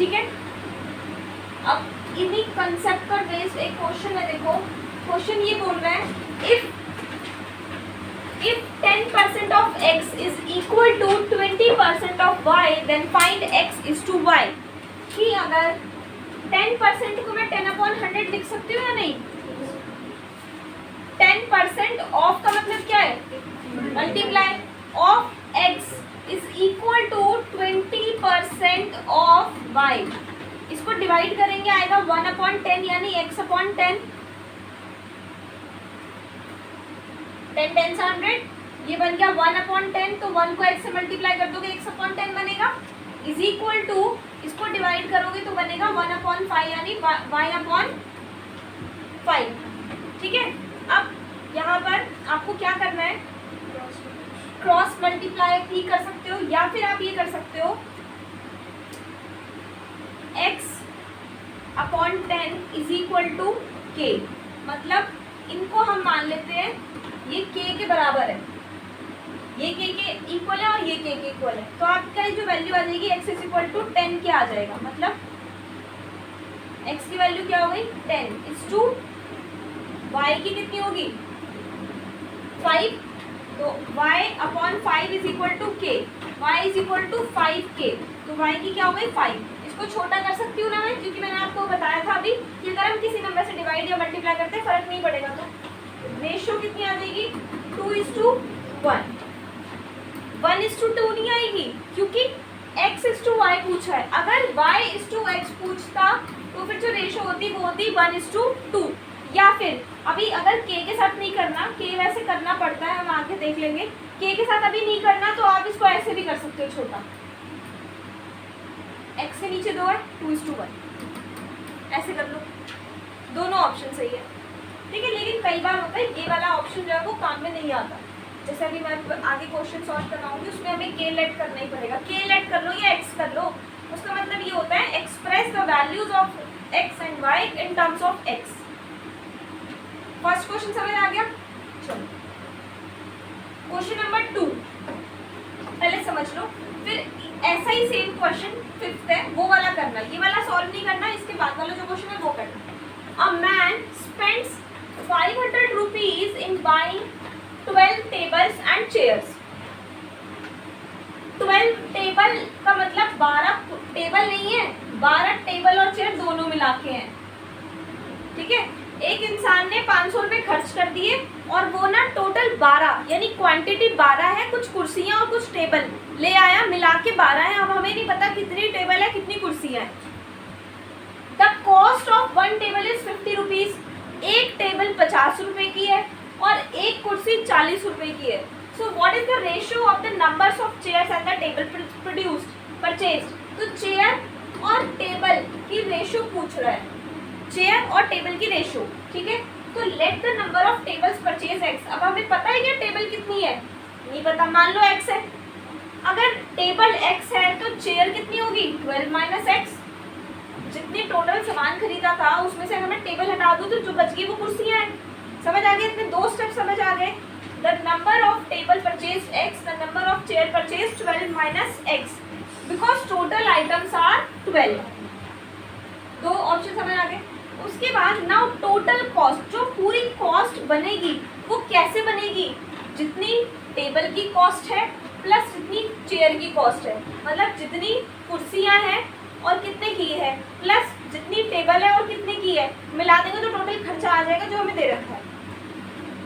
ठीक है, अब इन्हीं कंसेप्ट पर बेस्ड एक क्वेश्चन है। देखो क्वेश्चन ये बोल रहा है if 10% of x is equal to 20% of y then find x is to y। कि अगर 10% को मैं 10/100 लिख सकती हूँ या नहीं? 10% ऑफ का मतलब क्या है? Multiply of x is equal to 20% of y। इसको डिवाइड करेंगे आएगा 1/10 यानी x/10। 10 10 से 100 ये बन गया 1/10, तो 1 को x से मल्टीप्लाई कर दोगे x/10 बनेगा, इज इक्वल टू इसको डिवाइड करोगे तो बनेगा 1/5 यानी y/5। ठीक है, अब यहाँ पर आपको क्या करना है, क्रॉस मल्टीप्लाई भी कर सकते हो या फिर आप ये कर सकते हो x/10 is equal to k। मतलब इनको हम मान लेते हैं ये k के बराबर है, ये k के इक्वल है और ये k के इक्वल है, तो आपका जो वैल्यू आ जाएगी x इज इक्वल टू 10 क्या आ जाएगा, मतलब x की वैल्यू क्या हो गई 10 इज टू y की कितनी होगी 5, तो y/5 is equal to k, y is equal to 5k, तो y की क्या हो गई 5। इसको छोटा कर सकती हूँ ना मैं, क्योंकि मैंने आपको बताया था अभी कि अगर हम किसी नंबर से डिवाइड या मल्टीप्लाई करते हैं फर्क नहीं पड़ेगा, तो रेशियो कितनी आ जाएगी 2:1। 1:2 नहीं आएगी क्योंकि x/y पूछा है। अगर y/x पूछता तो फिर जो रेशियो होती वो होती 1:2, या फिर अभी अगर k के साथ नहीं करना, k वैसे करना पड़ता है, हम आगे देख लेंगे, k के साथ अभी नहीं करना तो आप इसको ऐसे भी कर सकते हो छोटा, x से नीचे 2 है 2:1, ऐसे कर लो, दोनों ऑप्शन सही है। ठीक है, लेकिन कई बार होता है ये वाला ऑप्शन जो है वो काम में नहीं आता, जैसे अभी मैं आगे क्वेश्चन सॉल्व कराऊंगी उसमें हमें k लेट करना ही पड़ेगा, k लेट कर लो या x कर लो, उसका मतलब ये होता है express the values of x and y in terms of x। First question समझ आ गया? चलो क्वेश्चन नंबर 2 पहले समझ लो, फिर ऐसा ही सेम क्वेश्चन 5th है वो वाला करना, ये वाला सॉल्व नहीं करना, इसके बाद वाला जो क्वेश्चन है वो करना। A man spends 500 rupees in buying 12 tables and chairs। 12 table का मतलब 12 टेबल नहीं है, 12 टेबल और चेयर दोनों मिला के हैं। ठीक है, एक इंसान ने 500 रुपये खर्च कर दिए और वो ना टोटल 12 यानी क्वांटिटी 12 है, कुछ कुर्सियां और कुछ टेबल ले आया, मिला के 12 है। अब हमें नहीं पता कितनी टेबल है कितनी कुर्सियां हैं। The cost of 1 table is 50 rupees. एक टेबल 50 रुपए की है और एक कुर्सी 40 रुपए की है। So what is the ratio of the numbers of chairs and the table purchased. तो चेयर और टेबल की रेशियो पूछ रहा है, चेयर और टेबल की रेशियो। ठीक है, तो let the number of tables purchase x. अब हमें पता है क्या टेबल कितनी है, नहीं पता, मान लो एक्स है। अगर टेबल एक्स है तो चेयर कितनी होगी 12 माइनस एक्स। जितनी टोटल सामान खरीदा था उसमें से हमें टेबल हटा दो तो जो बच गई वो कुर्सियां हैं। समझ आ गए? इतने 2 स्टेप समझ आ गए। The number of table purchase X, the number of chair purchase 12 minus X, because total items are 12। 2 option समझ आ गए। उसके बाद नाउ टोटल कॉस्ट, जो पूरी कॉस्ट बनेगी वो कैसे बनेगी, जितनी टेबल की कॉस्ट है प्लस जितनी चेयर की कॉस्ट है, मतलब जितनी कुर्सियां हैं और कितने की है प्लस जितनी टेबल है और कितने की है, मिला देंगे तो टोटल खर्चा आ जाएगा जो हमें दे रखा है।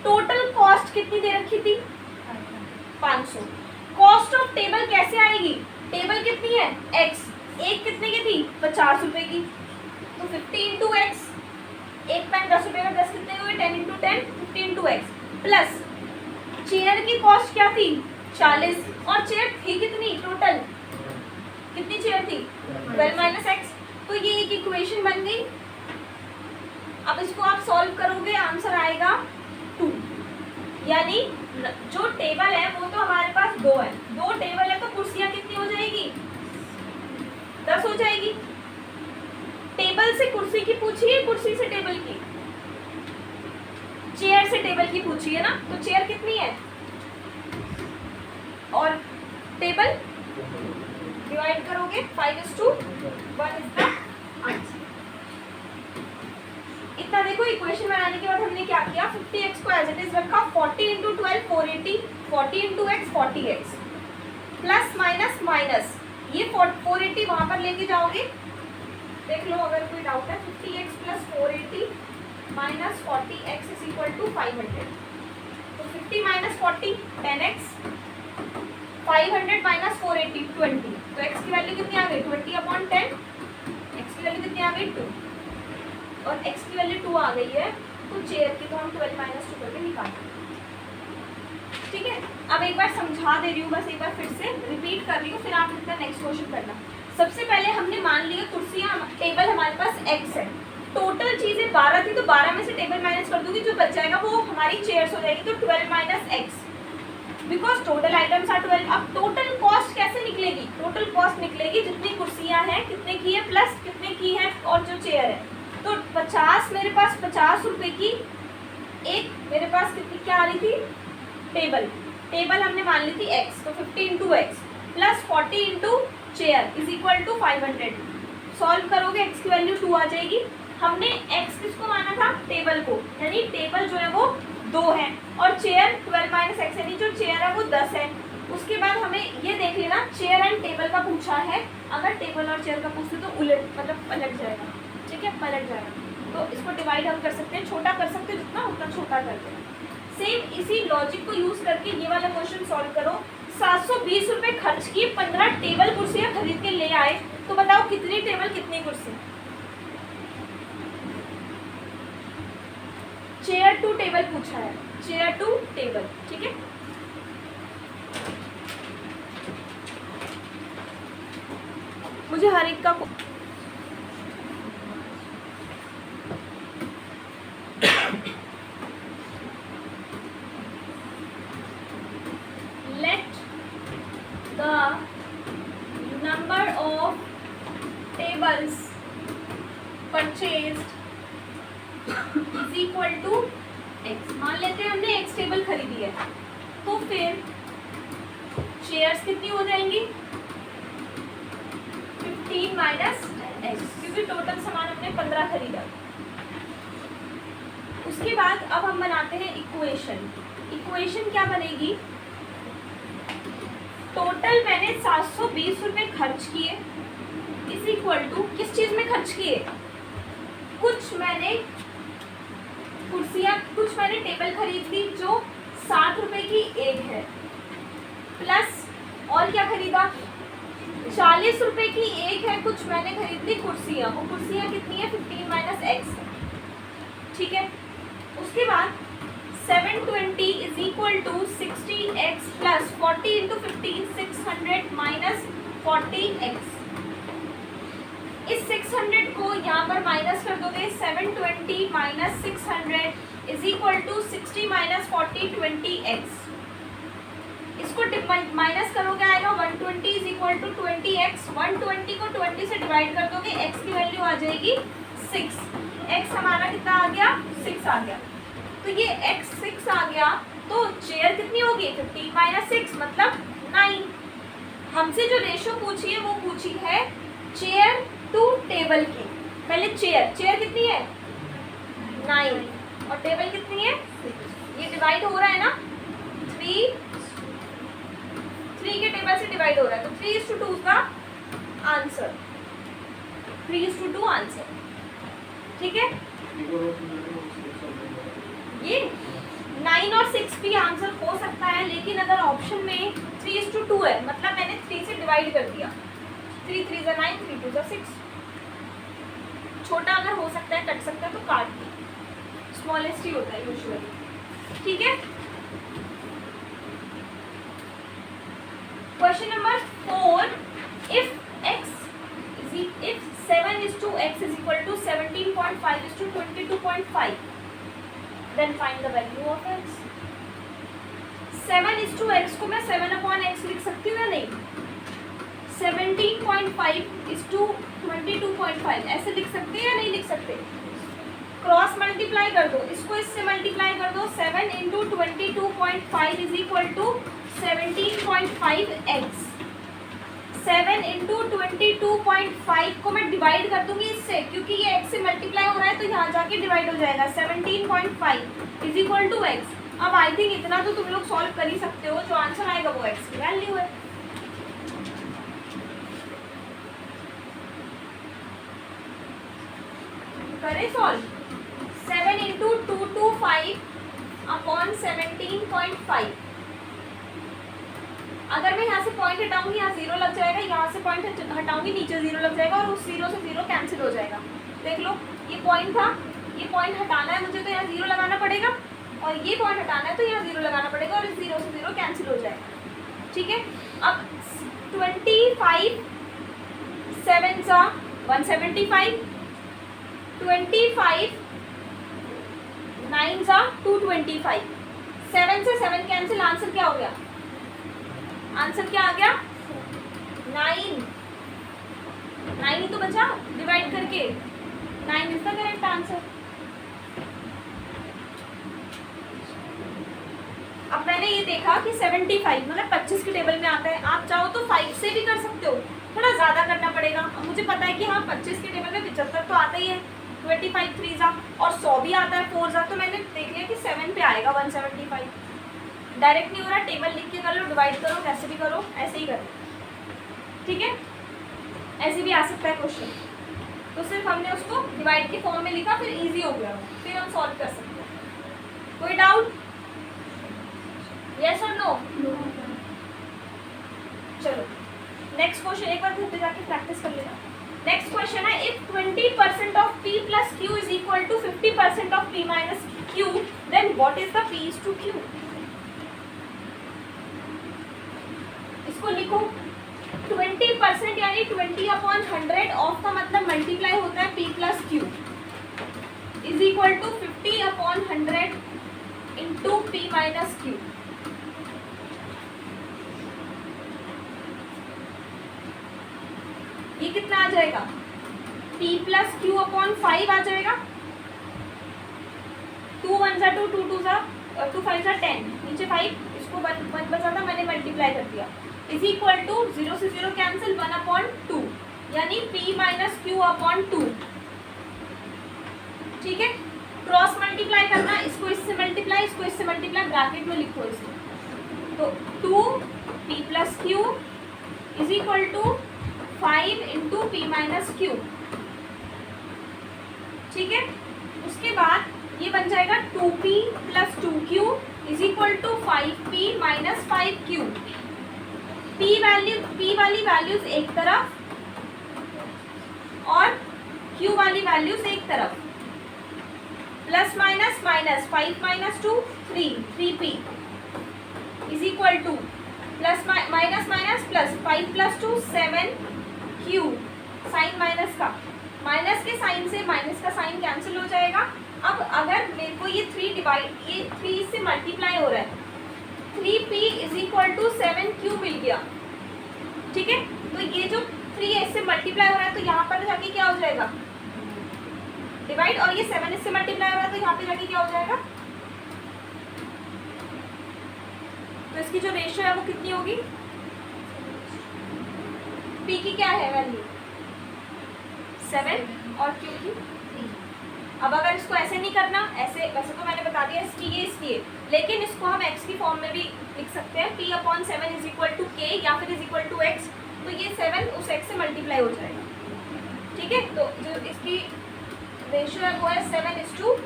टोटल कॉस्ट कितनी दे रखी थी 500। कॉस्ट ऑफ टेबल कैसे आएगी, टेबल कितनी है x, एक कितने की थी 50 रुपए की, तो 50 इंटू एक्स, एक पेन 10 रुपये का 10 कितने हुए 10 into 10 50 into x, plus chair की कॉस्ट क्या थी 40 और चेयर थी कितनी टोटल, कितनी चेयर थी 12 माइनस एक्स। तो ये एक इक्वेशन बन गई। अब इसको आप सॉल्व करोगे आंसर आएगा 2, यानी जो टेबल है वो तो हमारे पास 2 है, 2 टेबल है तो कुर्सियां कितनी हो जाएगी 10 हो जाएगी। टेबल से कुर्सी की पूछी है, कुर्सी से टेबल की, चेयर से टेबल की पूछी है ना, तो चेयर कितनी है और टेबल डिवाइड करोगे 5:1 इज द आंसर। इतना देखो, इक्वेशन बनाने के बाद हमने क्या किया, 50x को एज इट इज रखा, 40 × 12 480, 40 × x 40x, plus minus minus, ये 480 वहां पर लेके जाओगे, देख लो अगर कोई डाउट है। 50x + 480 - 40x = 500, तो 50 - 40 10x, 500 - 480 20, तो x की वैल्यू कितनी आ गई 20/10, x की वैल्यू कितनी आ गई 2, और x की वैल्यू 2 आ गई है, तो चेयर की तो हम 12 - 2 करके निकाल, ठीक है। अब एक बार समझा दे रही हूँ, बस एक बार फिर से रिपीट कर रही हूँ, फिर आप इसका नेक्स्ट क्वेश्चन करना। सबसे पहले हमने मान लिया कुर्सियाँ, टेबल हमारे पास x है, टोटल चीजें 12 थी, तो 12 में से टेबल माइनस कर दूंगी, जो बच जाएगा वो हमारी चेयर्स हो जाएगी, तो 12 - x, because total items are 12। अब टोटल कॉस्ट कैसे निकलेगी, टोटल कॉस्ट निकलेगी जितनी कुर्सियाँ हैं कितने की है प्लस कितने की है और जो चेयर है, तो 50 मेरे पास 50 रुपए की एक, मेरे पास कितनी क्या आ रही थी टेबल, टेबल हमने मान ली थी x, तो 50 × x प्लस 40 × चेयर = 500। सॉल्व करोगे x की वैल्यू 2 आ जाएगी। हमने x किसको माना था, टेबल को, यानी टेबल जो है वो 2 है और चेयर 12 - x, यानी जो चेयर है वो 10 है। उसके बाद हमें ये देख लेना, चेयर एंड टेबल का पूछा है, अगर टेबल और चेयर का पूछते तो उलट मतलब पलट जाएगा, ठीक है, पलट जाएगा। तो इसको डिवाइड हम कर सकते हैं, छोटा कर सकते हैं, जितना उतना छोटा करते हैं। सेम इसी लॉजिक को यूज करके ये वाला क्वेश्चन सॉल्व करो। 720 रुपए खर्च किए, 15 टेबल कुर्सियां खरीद के ले आए, तो बताओ कितनी टेबल कितनी कुर्सी। चेयर टू टेबल पूछा है, चेयर टू टेबल, ठीक है। मुझे हर एक का let the number of tables purchased is equal to x। मान लेते हैं हमने x टेबल खरीदी है, तो फिर चेयर्स कितनी हो जाएंगी 15 - x, क्योंकि टोटल सामान हमने 15 खरीदा। उसके बाद अब हम बनाते हैं इक्वेशन। इक्वेशन क्या बनेगी, टोटल मैंने 720 रुपए खर्च किए इज इक्वल टू, किस चीज में खर्च किए, कुछ मैंने कुर्सियां, कुछ मैंने टेबल खरीद ली जो 60 रुपए की एक है, प्लस और क्या खरीदा 40 रुपए की एक है, कुछ मैंने खरीद ली कुर्सियां, वो कुर्सियां कितनी है 15 - x, ठीक है। उसके बाद 720 is equal to 60x plus 40 × 15 600 - 40x। इस 600 को यहाँ पर माइनस कर दोगे, 720 - 600 इज इक्वल टू 60 - 40 20x। इसको माइनस करोगे आएगा 120 इज इक्वल टू 20x। 120 को 20 से डिवाइड कर दोगे, x की वैल्यू आ जाएगी 6, x हमारा कितना आ गया 6 आ गया, तो ये x 6 आ गया, तो चेयर कितनी होगी 15 - 6 मतलब 9। हमसे जो रेशो पूछी है वो पूछी है चेयर टू टेबल की। पहले चेयर कितनी है 9 और टेबल कितनी है 6, ये डिवाइड हो रहा है ना, 3 के टेबल से डिवाइड हो रहा है, तो 3:2 का आंसर, 3:2 आंसर, ठीक है। ये 9 और 6 भी आंसर हो सकता है, लेकिन अगर ऑप्शन में 3:2 है मतलब मैंने 3 से डिवाइड कर दिया, 3 3 = 9, 3 2 = 6। छोटा अगर हो सकता है, कट सकता है तो काट दी, स्मॉलेस्ट ही होता है यूजुअली, ठीक है। Question number 4, if 7:x is equal to 17.5:22.5, then find the value of x। 7:x को मैं 7/x लिख सकती हूँ या नहीं, 17.5:22.5 ऐसे लिख सकते हैं या नहीं लिख सकते, क्रॉस मल्टीप्लाई कर दो, इसको इससे मल्टीप्लाई कर दो, 7 × 22.5 is equal to 17.5x। 7 into 22.5 को मैं डिवाइड कर दूंगी इससे, क्योंकि ये x से मल्टीप्लाई हो रहा है तो यहाँ जाके डिवाइड हो जाएगा। 17.5 इज इक्वल टू x। अब आई थिंक इतना तो तुम लोग सॉल्व कर ही सकते हो, जो आंसर आएगा वो x की वैल्यू है। करें सॉल्व। 7 into 225 upon 17.5। अगर मैं यहाँ से पॉइंट हटाऊंगी यहाँ जीरो लग जाएगा, यहाँ से पॉइंट हटाऊंगी नीचे जीरो लग जाएगा और उस जीरो से जीरो कैंसिल हो जाएगा। देख लो, ये पॉइंट था, ये पॉइंट हटाना है मुझे तो यहाँ जीरो लगाना पड़ेगा, और ये पॉइंट हटाना है तो यहाँ जीरो लगाना पड़ेगा, और इस जीरो से जीरो कैंसिल हो जाएगा। ठीक है, अब 25 7 सा 175, 25 9 सा 225, 7 से 7 कैंसिल, आंसर क्या हो गया? आंसर क्या आ गया? 9 ही तो बचा डिवाइड करके, 9 इज द करेक्ट आंसर। अब मैंने ये देखा कि 75 मतलब 25 के टेबल में आता है, आप चाहो तो 5 से भी कर सकते हो, थोड़ा ज़्यादा करना पड़ेगा। अब मुझे पता है कि हाँ 25 के टेबल में 75 तो आता ही है, 25 3 जा और 100 भी आता है 4 जा, तो मैंने देख लिया कि 7 पे आएगा 175। डायरेक्ट नहीं हो रहा, टेबल लिख के कर लो, डिवाइड करो, कैसे भी करो, ऐसे ही करो। ठीक है, ऐसे भी आ सकता है क्वेश्चन, तो सिर्फ हमने उसको डिवाइड के फॉर्म में लिखा, फिर इजी हो गया, फिर हम सॉल्व कर सकते हैं। कोई डाउट? यस और नो? चलो नेक्स्ट क्वेश्चन, एक बार घर पे जाके प्रैक्टिस कर लेना। नेक्स्ट क्वेश्चन है, if 20% of p plus q is equal to 50% of p minus q, then what is the p is to q? इसको लिखो, 20% यानी 20/100 ऑफ का मतलब मल्टीप्लाई होता है p plus q is equal to 50/100 into p minus q। ये कितना आ जाएगा? p प्लस q अपॉन 5 आ जाएगा। 2 1 जा 2, 2 2 जा 2 5 जा 10, नीचे 5, इसको 1 बचा था, मैंने मल्टीप्लाई कर दिया, इज इक्वल टू 0 से 0 कैंसिल, 1/2 यानी p माइनस q अपॉन 2। ठीक है, क्रॉस मल्टीप्लाई करना, इसको इससे मल्टीप्लाई, इसको इससे मल्टीप्लाई, ब्रैकेट में लिखो इसको, तो 2p plus q is equal to 5 into P minus Q. ठीक है, उसके बाद ये बन जाएगा 2p plus 2q is equal to 5p minus 5q। p वाली वैल्यूज एक तरफ और q वाली वैल्यूज एक तरफ, plus minus minus, 5 minus 2 3p is equal to plus minus minus plus, 5 plus 2 7q, sign minus का, माइनस के साइन से माइनस का साइन कैंसिल हो जाएगा। अब अगर मेरे को ये 3 से मल्टीप्लाई हो रहा है, 3p is equal to 7q मिल गया। ठीक है, तो ये जो 3 से मल्टीप्लाई हो रहा है तो यहाँ पर जाके क्या हो जाएगा? डिवाइड, और ये 7 से मल्टीप्लाई हो रहा है तो यहाँ पे जाके क्या हो जाएगा? तो इसकी जो रेशियो है वो कितनी होगी? p की क्या है वैल्यू? 7 और q की 3। अब अगर इसको ऐसे नहीं करना, ऐसे वैसे तो मैंने बता दिया इसकी ये, लेकिन इसको हम x की फॉर्म में भी लिख सकते हैं, p upon 7 is equal to k या फिर इज इक्वल टू x, तो ये 7 उस x से मल्टीप्लाई हो जाएगा। ठीक है, तो जो इसकी रेशियो है वो है 7:।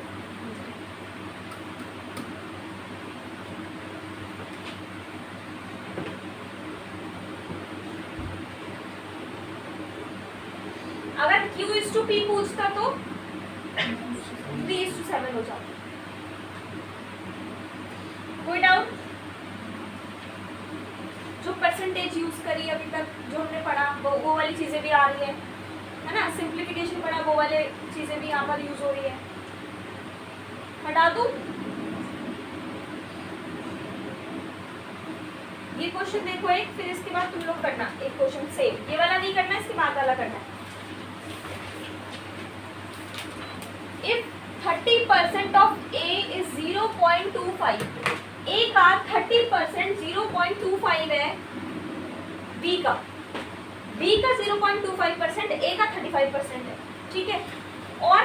अगर q इज टू p पूछता तो 3:7 हो जाता। कोई डाउट? जो परसेंटेज यूज करी अभी तक, जो हमने पढ़ा वो वाली चीजें भी आ रही है ना, सिंप्लीफिकेशन पढ़ा वो वाले चीजें भी यहाँ पर यूज हो रही है। हटा दूं? ये क्वेश्चन देखो एक, फिर इसके बाद तुम लोग करना एक क्वेश्चन सेम, ये वाला नहीं करना, इसके बाद वाला करना। If 30% of A is 0.25, A का 30% 0.25 है B का, बी का 0.25%, ए का 35% है, ठीक है। और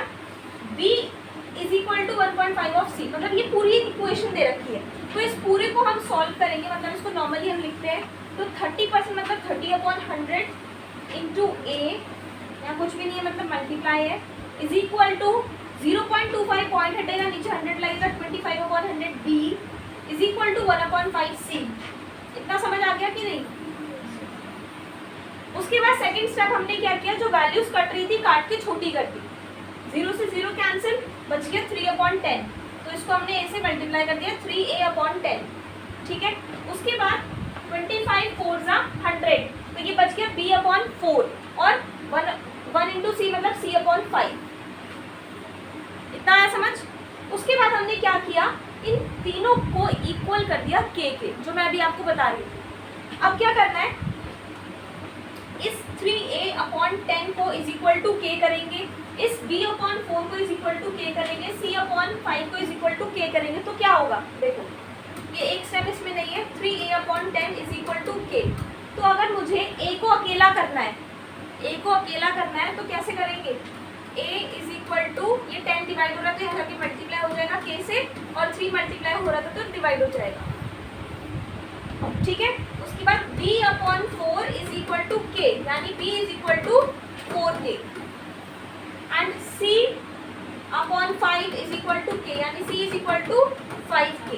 B is equal to 1.5 of C, मतलब ये पूरी इक्वेशन दे रखी है। तो इस पूरे को हम सॉल्व करेंगे, मतलब इसको नॉर्मली हम लिखते हैं तो 30% मतलब 30/100 इंटू ए, यहाँ कुछ भी नहीं है मतलब मल्टीप्लाई है, इज इक्वल टू 0.25 पॉइंट हटेगा नीचे 100 लगेगा 25/100 बी इज इक्वल टू 1/5 सी। इतना समझ आ गया कि नहीं? उसके बाद सेकंड स्टेप हमने क्या किया, जो वैल्यूज कट रही थी काट के छोटी कर दी, 0 से 0 कैंसिल, बच गया 3/10, तो इसको हमने ए से मल्टीप्लाई कर दिया 3a/10, ठीक है। उसके बाद 25 4 100, तो ये बच गया b/4 और 1 इंटू सी मतलब c/5। इतना है समझ? उसके बाद हमने क्या किया, इन तीनों को इक्वल कर दिया के, जो मैं अभी आपको बता रही थी। अब क्या करना है, इस 3a/10 को इज इक्वल टू के करेंगे, इस b/4 को इज इक्वल टू के करेंगे, c/5 को इज इक्वल टू के करेंगे, तो क्या होगा देखो, ये एक स्टेप इसमें नहीं है, 3a/10 इज इक्वल टू के। तो अगर मुझे a को अकेला करना है, तो कैसे करेंगे, a इज इक्वल टू, ये 10 डिवाइड हो रहा था, यहाँ जाके मल्टीप्लाई हो जाएगा k से, और 3 मल्टीप्लाई हो रहा था तो डिवाइड हो जाएगा, ठीक है। उसके बाद b/4 इज इक्वल टू के, यानी b is equal to 4k, and c/5 is equal to k, यानी c is equal to 5k।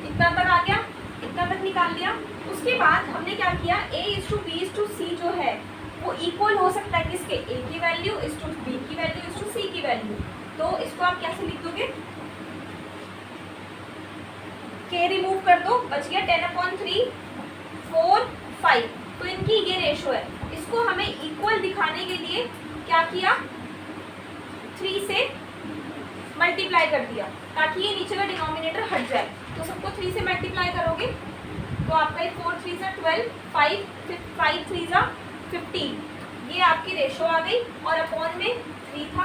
इतना तक आ गया, इतना तक निकाल लिया। उसके बाद हमने क्या किया, a is to b is to c जो है वो इक्वल हो सकता है किसके, a की वैल्यू इज टू b की वैल्यू इज टू c की वैल्यू। तो इसको आप कैसे लिख दोगे, k रिमूव कर दो, बच गया 10/3 4 5, तो इनकी ये रेशो है। इसको हमें इक्वल दिखाने के लिए क्या किया, 3 से मल्टीप्लाई कर दिया ताकि ये नीचे का डिनोमिनेटर हट जाए। तो सबको 3 से मल्टीप्लाई करोगे तो आपका 4 3 12, 5 3 15, ये आपकी रेशो आ गई, और अपॉन में 3 था,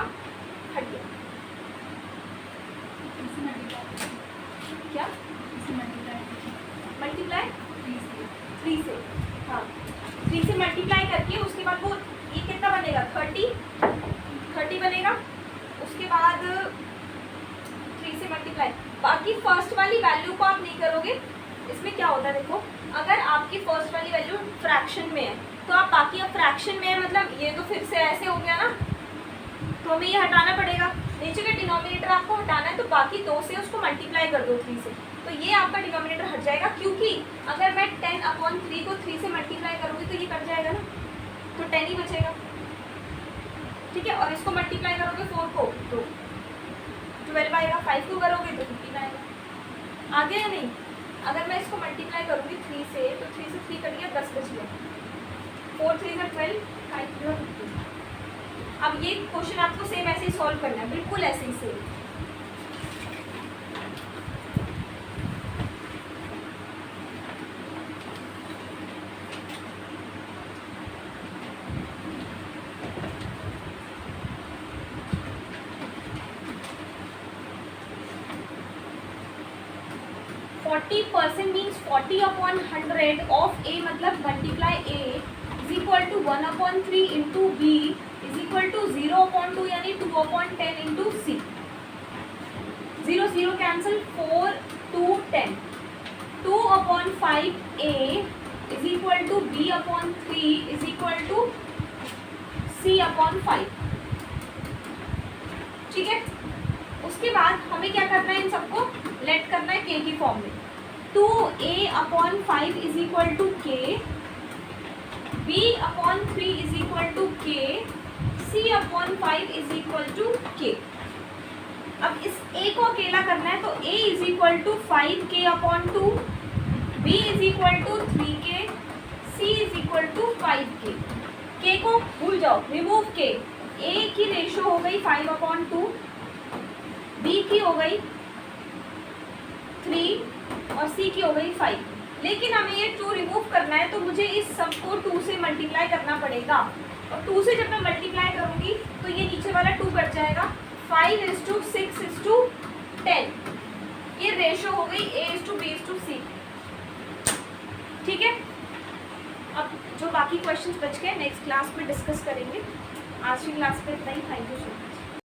हट गया। क्या मल्टीप्लाई 3 से, हाँ 3 से मल्टीप्लाई करके उसके बाद वो ये कितना बनेगा, 30 बनेगा। उसके बाद 3 से मल्टीप्लाई, बाकी फर्स्ट वाली वैल्यू को आप नहीं करोगे। इसमें क्या होता है देखो, अगर आपकी फर्स्ट वाली वैल्यू फ्रैक्शन में है तो आप बाकी अब फ्रैक्शन में है, मतलब ये तो फिर से ऐसे हो गया ना, तो हमें ये हटाना पड़ेगा, नीचे का डिनोमिनेटर आपको हटाना है, तो बाकी 2 से उसको मल्टीप्लाई कर दो 3 से, तो ये आपका डिनोमिनेटर हट जाएगा। क्योंकि अगर मैं 10/3 को 3 से मल्टीप्लाई करूँगी तो ये कट जाएगा ना, तो 10 ही बचेगा, ठीक है। और इसको मल्टीप्लाई करोगे 4 को तो 12 आएगा, 5 को करोगे तो 15 आएगा। आगे या नहीं? अगर मैं इसको मल्टीप्लाई करूँगी 3 से, तो 3 से 3 कट गया, 10 बच गया, 4 3 12, 5 15। अब ये क्वेश्चन आपको सेम ऐसे ही सॉल्व करना है, बिल्कुल ऐसे ही सेम। %, मीन्स 40/100 ऑफ a, मतलब multiply a is equal to 1/3 into B is equal to 0/2, यानी 2/10 into C. 0 0 cancel, 4 2 10, 2/5 a is equal to b/3 is equal to c/5, ठीक है। उसके बाद हमें क्या करना है, इन सबको लेट करना है k की फॉर्म में। 2a/5 is equal to k, b/3 is equal to k, c/5 is equal to k। अब इस a को अकेला करना है, तो a is equal to 5k/2, b is equal to 3k, c is equal to 5k। k को भूल जाओ, रिमूव k। a की रेशो हो गई 5/2, b की हो गई 3 और c की हो गई 5। लेकिन हमें ये 2 रिमूव करना है, तो मुझे इस सब को 2 से मल्टीप्लाई करना पड़ेगा, और 2 से जब मैं मल्टीप्लाई करूँगी तो ये नीचे वाला 2 कट जाएगा। 5:6:10, ये रेशो हो गई a:b:c। ठीक है, अब जो बाकी क्वेश्चंस बच गए नेक्स्ट क्लास में डिस्कस करेंगे। आज की क्लास पे इतना ही। Thank you so much.